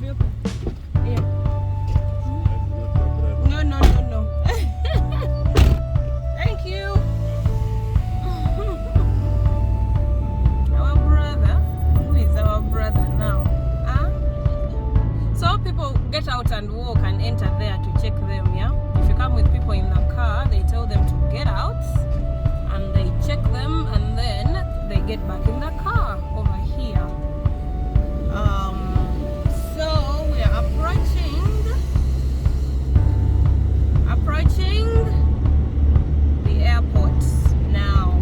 be open. Yeah. No. Thank you. Our brother, who is our brother now? So people get out and walk and enter there to check them, yeah? If you come with people in the car, they tell them to get out and they check them and then they get back in the car over here. So we are approaching the airport now.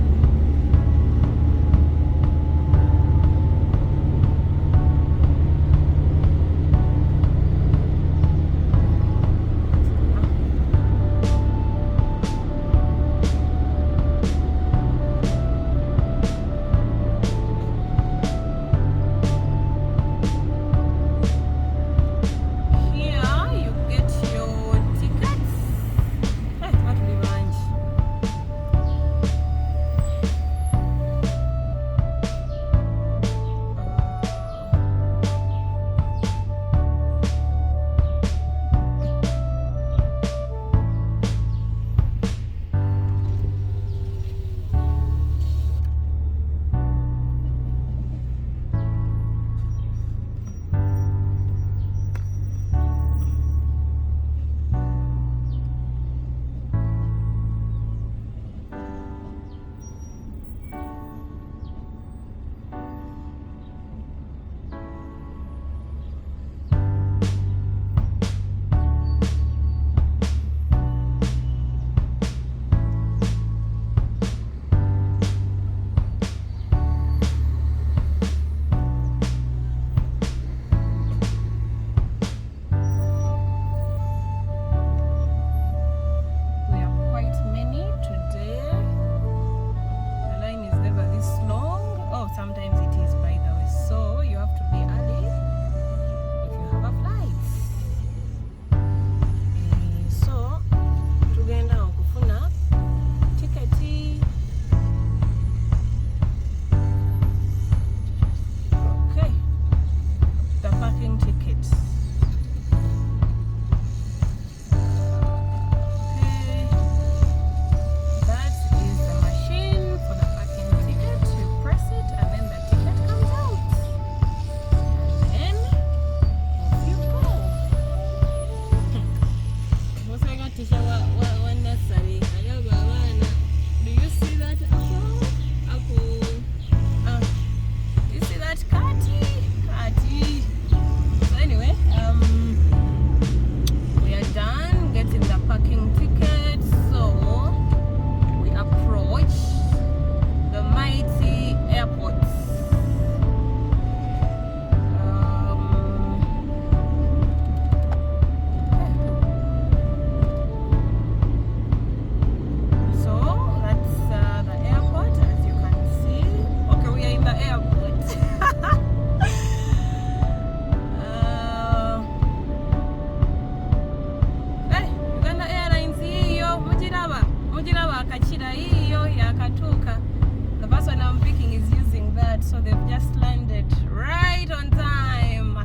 The person I'm picking is using that, so they've just landed right on time.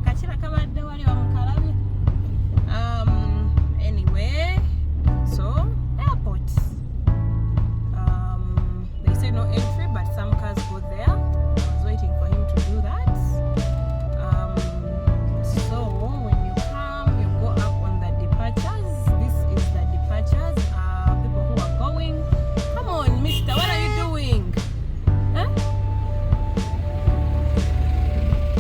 Anyway, so airport. They say no entry, but some cars go there. I was waiting for him to do that. So when you come, you go up on the departures. This is the departures. People who are going. Come on, mister, what are you doing? Huh?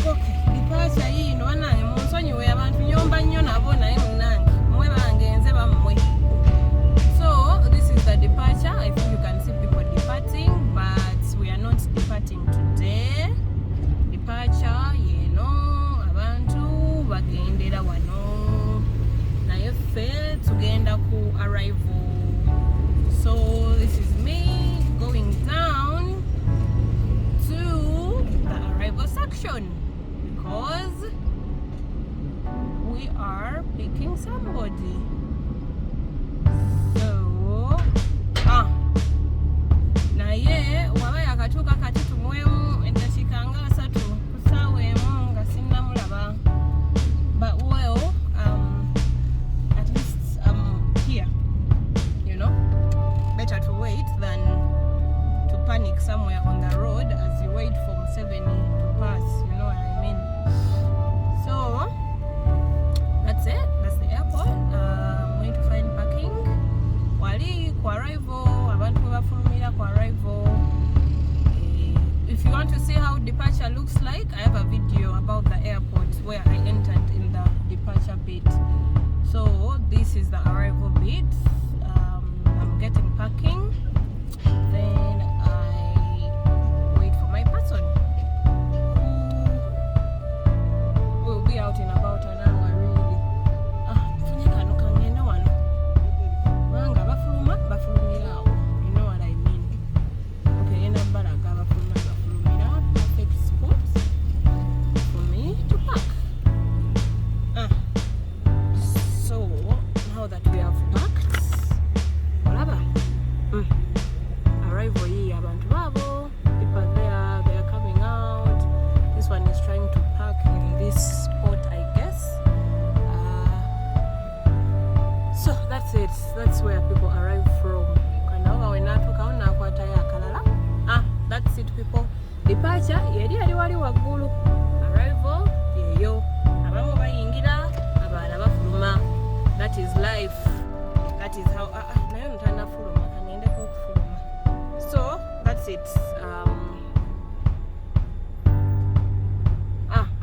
Okay, departure hii ndo wana munsonyiwe abantu nyomba nnyo nabo naye munange mwe bangenze bammwe. So this is the departure. I think you can see people departing, but we are not departing today. Departure, abantu bagendera wano naye ffe tugenda ku arrival. So this is me going down to the arrival section because we are picking somebody. So naye waba yakatuuka kati tumuwemu eddakiika nga 3 kusaawa emu nga sinnamulaba, but wali waggulu. Arrival yeyo, abamu bayingira abalala bafuluma. That is life, that is how nayo ntanafuluma kanendeko okufuluma. So that's it.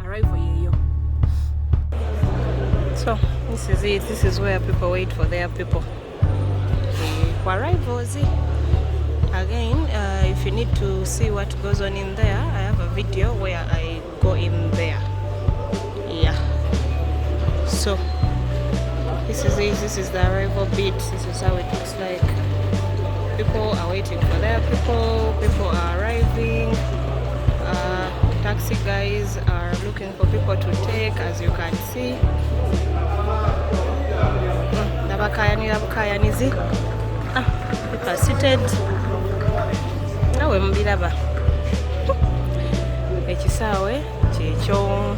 Arrival yeyo. So this is it. This is where people wait for their people. For arrivals. Again, if you need to see what goes on in there, I have a video where I go in there. Yeah. So this is it. This is the arrival bit. This is how it looks like. People are waiting for their people. People are arriving. Taxi guys are looking for people to take, as you can see. People are seated. Nawe mbiraba. Ekisaawe kyekyo.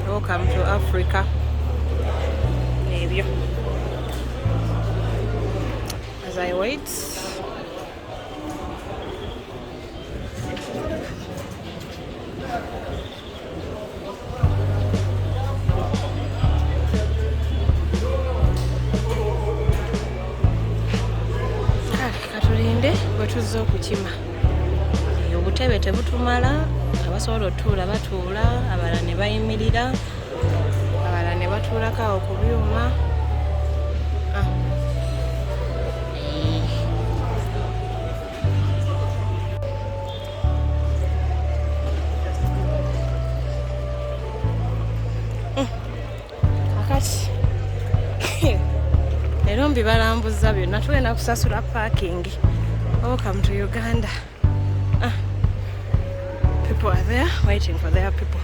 Welcome to Africa. As I wait, katulinde bwe tuzza okukima. Obutebe tebutumala, abasobola otuula batuula, abalala ne bayimirira, abalala ne batuulako awo ku byuma. Akati leero mbibalambuza byonna tulina kusasula parking. Welcome to Uganda. People are there waiting for their people.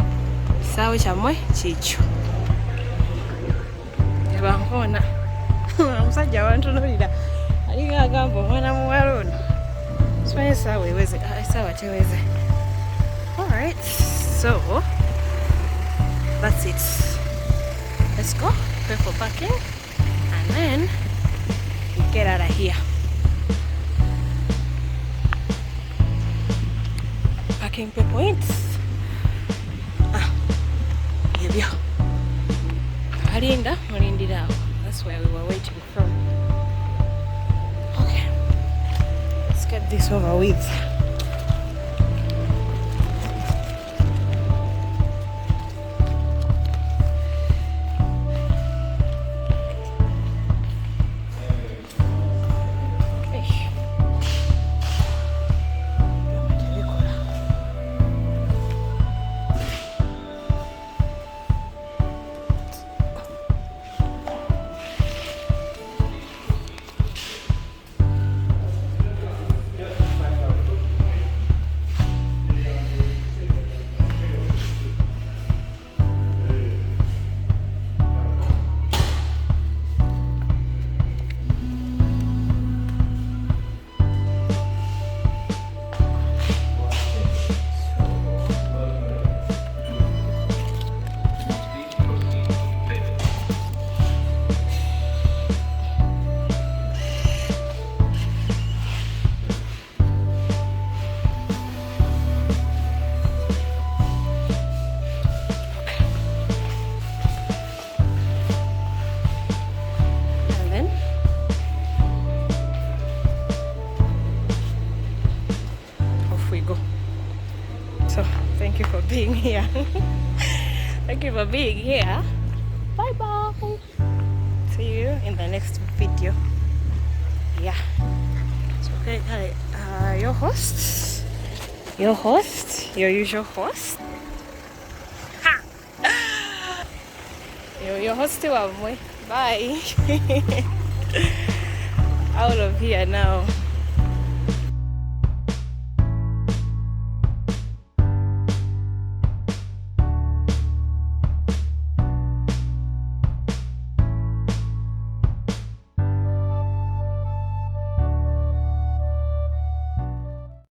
Kisaawe kyammwe kikyo. Ebankoona omusajja wantunuulira alinga agamba omwana muwala ono simanyi essaawa eweze. Essaawa teweze. Alright, so that's it. Let's go, pay for parking, and then we get out of here. Parking pay points. Here we are. Alinda mulindira awo. That's where we were waiting from. Okay, let's get this over with. Thank you for being here. Thank you for being here. Bye bye. See you in the next video. Yeah. So okay, your host, your usual host. Ha! Your host wamwe. Bye. Out of here now.